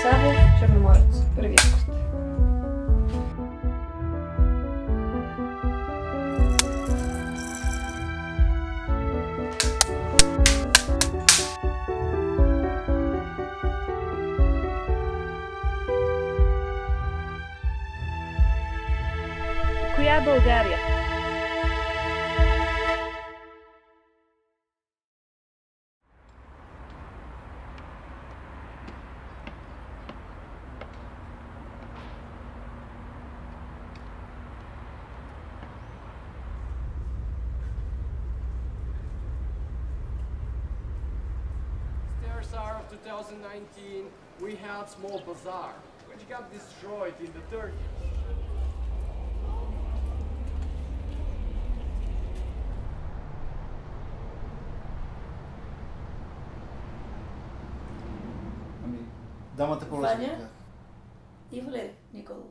Савов, Черноморец. Първи август. Коя е България? Star of 2019, we had small bazaar, which got destroyed in the 30s. Дамата по Ваня и Валерий Николов.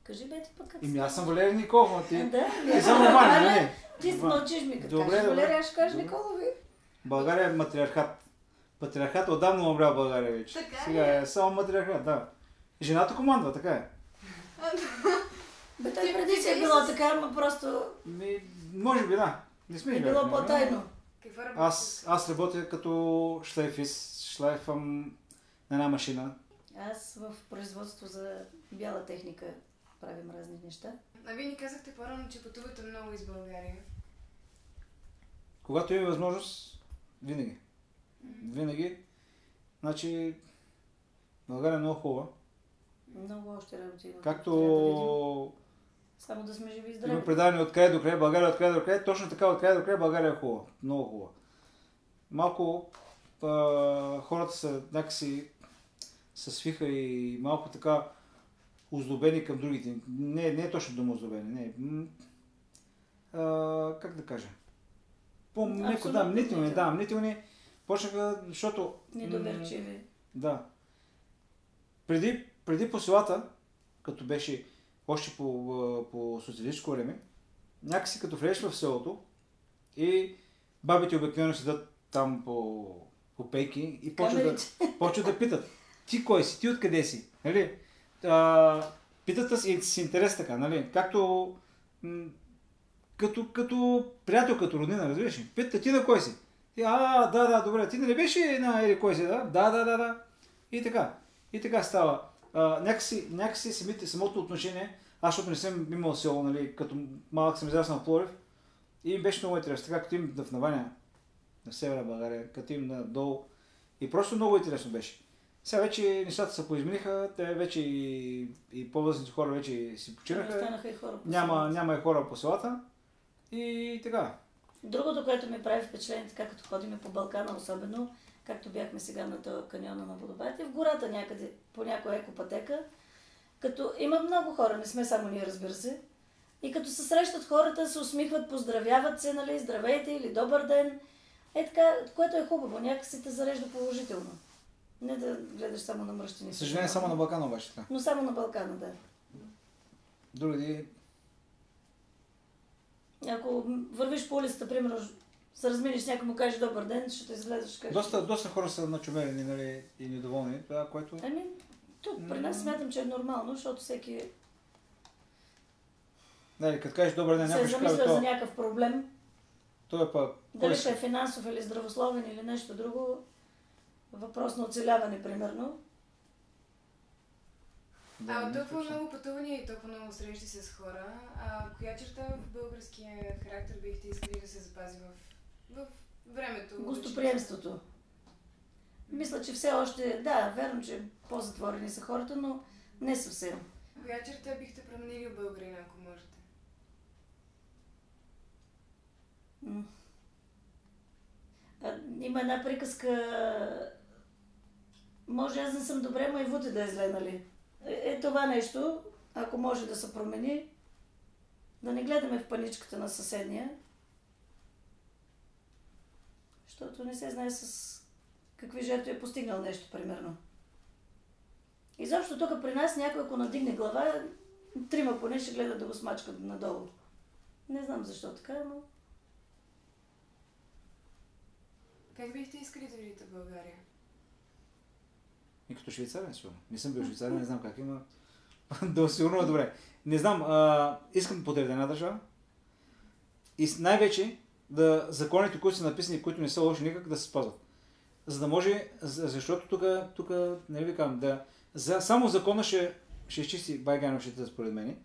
Кажи бе ти пък как си. Аз съм Валерий Николов, а ти... Да, Ти съм Ваня, не? Ти мълчиш ми, като Добре, кажеш добре. Валерий, аз ще кажа Николови. България е матриархат. Патриархат отдавна умря в България вече. Така Сега е само матриархат, да. Жената командва, така е. Бе, той преди си е било така, но просто Може би, да. Не сме е играли, било нали? по-тайно. Какво работиш? Аз работя като шлейфист. Шлайфам на една машина. Аз в производство за бяла техника правим разни неща. А вие ни казахте по-рано, че пътувате много из България. Когато има възможност, винаги. Винаги. Значи, България е много хубава. Много още работи има. Както Трябва да видим. Само да сме живи и здрави. има предаване от край до край, България от край до край, точно така от край до край България е хубава. Много хубава. Малко хората са някакси се свиха и малко така озлобени към другите. Не е точно дума озлобени. Не. Как да кажа? По-меко, да, мнителни. Почнаха, защото... Недоверчиви. Да. Преди по селата, като беше още по социалистическо време, някакси като влезеш в селото и бабите обикновено седат там по пейки и почват да питат. Ти кой си? Ти откъде си? Нали? Питат с интерес така, нали? Както като приятел, като роднина, разбираш ли? Питат, ти на кой си? Да, добре. Ти нали беше на или кой си, да? Да. И така става. Някакси самото отношение, аз защото не съм имал село, нали, като малък съм израснал в Пловдив и им беше много интересно. Така като им в Наваня, на Северна България, като им надолу и просто много интересно беше. Сега вече нещата се поизмениха, те вече и по-възрастните хора вече си починаха. Останаха и хора по Няма и хора по селата и така. Другото, което ми прави впечатление, така като ходим по Балкана, особено, както бяхме сега на този каньона на водопадите, в гората някъде, по някоя екопътека, като има много хора, не сме само ние, разбира се, и като се срещат хората, се усмихват, поздравяват се, нали, здравейте или добър ден, така, което е хубаво, някакси те зарежда положително. Не да гледаш само на мръщини. Съжаление само на Балкана обаче така. Но само на Балкана, да. Други. Ако вървиш по улицата, примерно, се разминеш с някой, му кажеш добър ден, ще те излезеш, ще кажеш. Доста хора са начумени, нали, и недоволни, това, което... Тук при нас смятам, че е нормално, защото всеки Нали, като кажеш добър ден, се някой ще каже замисля за това. някакъв проблем. Той е пък... Дали ще е финансов или здравословен или нещо друго. Въпрос на оцеляване, примерно. От толкова много пътувания и толкова много срещи с хора, коя черта в българския характер бихте искали да се запази в времето? Гостоприемството. Мисля, че все още, да, верно, че по-затворени са хората, но не съвсем. Коя черта бихте променили в българина, ако можете? Има една приказка, може аз не съм добре, ма и вуте да е зле, нали? Това нещо, ако може да се промени, да не гледаме в паничката на съседния, защото не се знае с какви жертви е постигнал нещо, примерно. Изобщо тук при нас някой, ако надигне глава, трима поне ще гледат да го смачкат надолу. Не знам защо така, но... Как бихте искали да видите България? И като швейцарен, сигурно. Не съм бил швейцарен, не знам как има. Да, сигурно е добре. Не знам, искам да подредя една държава. И най-вече да законите, които са написани, които не са лоши никак, да се спазват. За да може, защото тук не ви казвам, само закона ще изчисти байгановщите, според мен.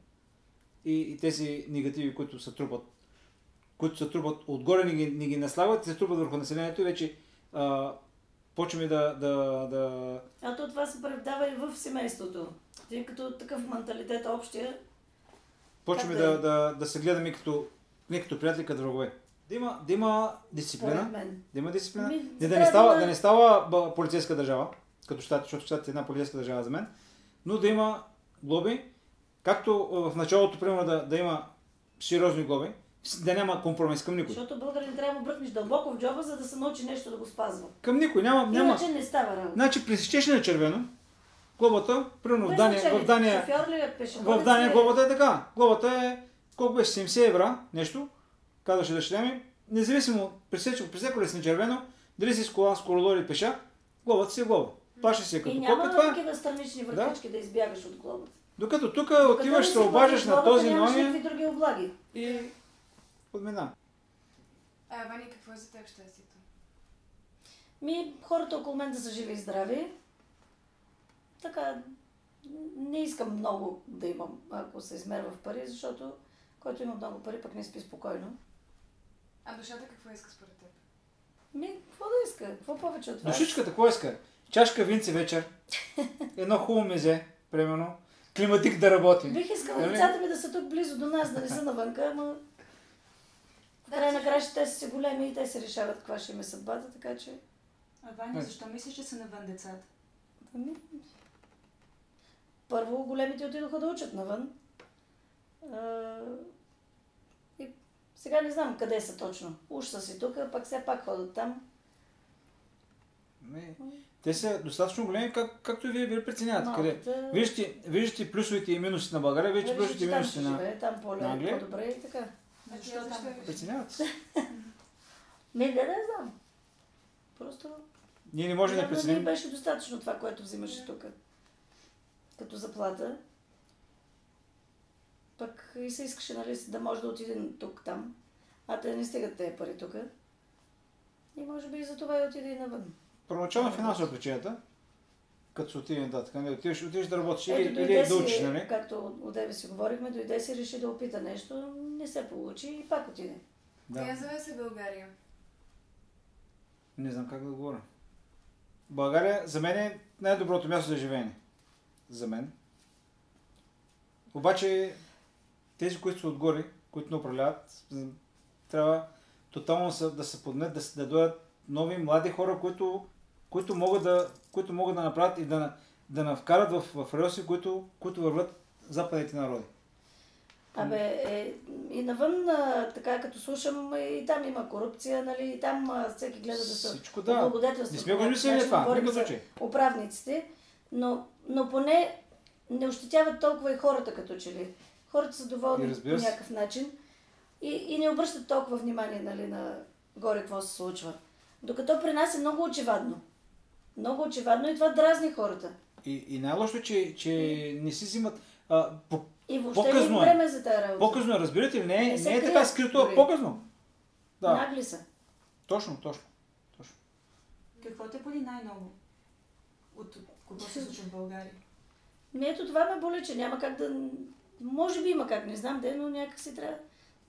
И тези негативи, които се трупат отгоре, ни ги наслагват и се трупат върху населението и вече почваме да... А то това се предава и в семейството. Тъй като такъв менталитет общия. Почваме да се гледаме не като приятели, като врагове. Да има дисциплина. Да има дисциплина. Да не става полицейска държава, като щатите, защото щатите е една полицейска държава за мен, но да има глоби, както в началото, примерно, да има сериозни глоби, да няма компромис към никой. Защото българин трябва да бръкнеш дълбоко в джоба, за да се научи нещо да го спазва. Към никой. Няма... Иначе не става работа. Значи, пресечеш на червено, глобата, примерно в Дания глобата е така. Глобата е, колко беше, 70 евро, нещо, казваше дъщеря ми, независимо, пресекал ли си на червено, дали си с кола, с колело или пеша, глобата си е глоба. Плаща си като и няма такива странични вратички да избягаш от глобата. Докато тук отиваш, се обаждаш на този нямаш ноя никакви други облаги. и подмина. Вани, какво е за теб щастието? Хората около мен да са живи и здрави. Така, не искам много да имам, ако се измерва в пари, защото който има много пари, пък не спи спокойно. А душата какво иска според теб? Какво да иска? Какво повече от това? Душичката какво иска? Чашка винце вечер, едно хубаво мезе, примерно, климатик да работи. Бих искала децата ми да са тук близо до нас, да не са навънка, ама в край на краща те са си големи и те се решават каква ще им е съдбата, така че... А Ваня, защо мислиш, че са навън децата? Първо големите отидоха да учат навън. И сега не знам къде са точно. Уж са си тук, пак все пак ходят там. Те са достатъчно големи, както и вие преценявате. Виждате плюсовете и минусите на България, виждате плюсовете и минусите на Англия. Там по-добре и така. Защо там? Преценявате. Не знам. Просто... Ние не можем да преценим. Не беше достатъчно това, което взимаше тук. Като заплата. Пък и се искаше, нали, да може да отидем тук-там. А те не стигат тези пари тук. И може би и за това и отиде и навън. Първоначално финансова причината, като се отиде нататък, отидеш да работиш или да учиш, нали? Както одеве си говорихме, дойде си, реши да опита нещо, не се получи и пак отиде. Коя за вас е България? Не знам как да говоря. България за мен е най-доброто място за живеене. За мен. Обаче тези, които са отгоре, които не управляват, трябва тотално да се поднят, да дойдат нови, млади хора, които могат да направят и да навкарат в релси, които върват западните народи. И навън, така като слушам, и там има корупция, нали, и там всеки гледа да се облагодетелства. Не сме го мислили това, никакъв случай. Управниците, но поне не ощетяват толкова и хората, като че ли. Хората са доволни по някакъв начин и не обръщат толкова внимание, нали, на горе какво се случва. Докато при нас е много очевадно. Много очевадно и това дразни хората. И най-лошо, че не си взимат... И въобще не е време за тази работа. По-късно, разбирате ли? Не е така скрито, а по-късно. Да. Нагли са. Точно. Какво те боли най-много от какво се случва в България? Ето това ме боли, че няма как да... Може би има как, не знам де, но някак си трябва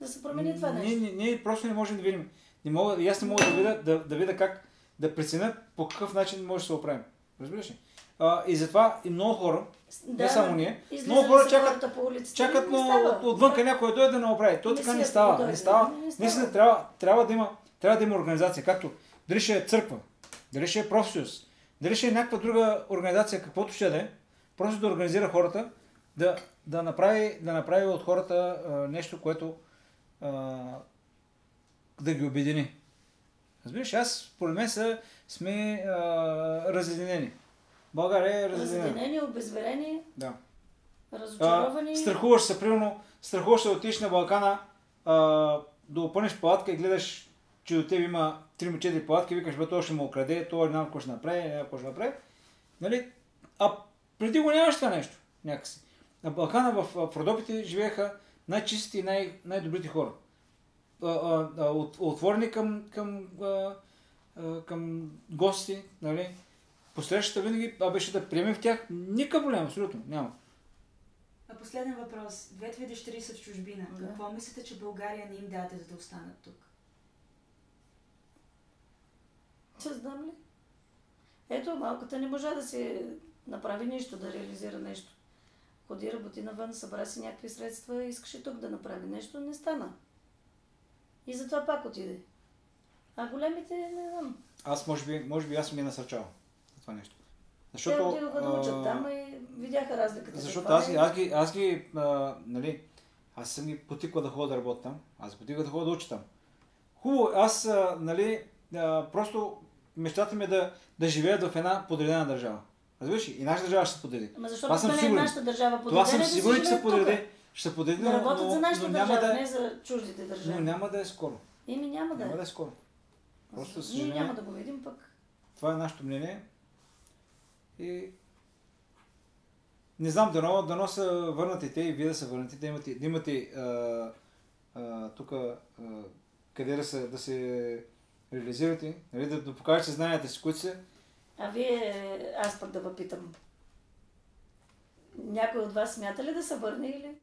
да се промени това нещо. Ние просто не можем да видим. Аз не мога да видя как да преценя по какъв начин може да се оправим. Разбираш ли? И затова и много хора, не само ние, много хора чакат отвънка някой дойде да не оправи. То така не става. Наистина трябва да има организация, както дали ще е църква, дали ще е профсъюз, дали ще е някаква друга организация, каквото ще да е, просто да организира хората, да направи от хората нещо, което да ги обедини. Разбираш, според мен сме разединени. България е разединена. Разединени, обезверени, да. Разочаровани. Страхуваш се, примерно, да отидеш на Балкана, да опънеш палатка и гледаш, че до теб има 3-4 палатки, викаш, това ще му украде, това не знам какво ще направи, Нали? А преди го нямаше това нещо, някакси. На Балкана в Родопите живееха най-чистите и най-добрите хора. Отворени към гости, нали? Посрещата винаги беше да приемем в тях. Никакъв проблем, абсолютно, няма. А последен въпрос. Двете ви дъщери са в чужбина. Да. Какво мислите, че България не им даде, за да останат тук? Че знам ли? Ето, малката не можа да си направи нищо, да реализира нещо. Ходи, работи навън, събра си някакви средства, искаше тук да направи нещо, не стана. И затова пак отиде. А големите, не знам. Аз може би аз ми е насърчал за това нещо. Те отидоха да учат там и видяха разликата. Защото каква е. аз ги нали, аз съм ги потиквал да ходя да работя там. Аз ги потиквал да ходя да уча там. Хубаво, аз нали, просто мечтата ми е да живея в една подредена държава. Разбираш ли? И нашата държава ще се подреди. Ама защото Това съм това не е сигурен. нашата държава Това подредена, съм да сигурен, че си се живеят тук. подреди. Ще се подреди, Да работят за нашата държава, няма не за чуждите държави. но няма да е скоро. Няма да Няма да е. е скоро. Просто Ние съжаление. няма да го видим пък. Това е нашето мнение. И не знам, дано се върнат и те, и вие да се върнете, да имате тук къде да се реализирате, нали, да покажете знанията си, които са. А вие, аз пък да ви питам. Някой от вас смята ли да се върне или?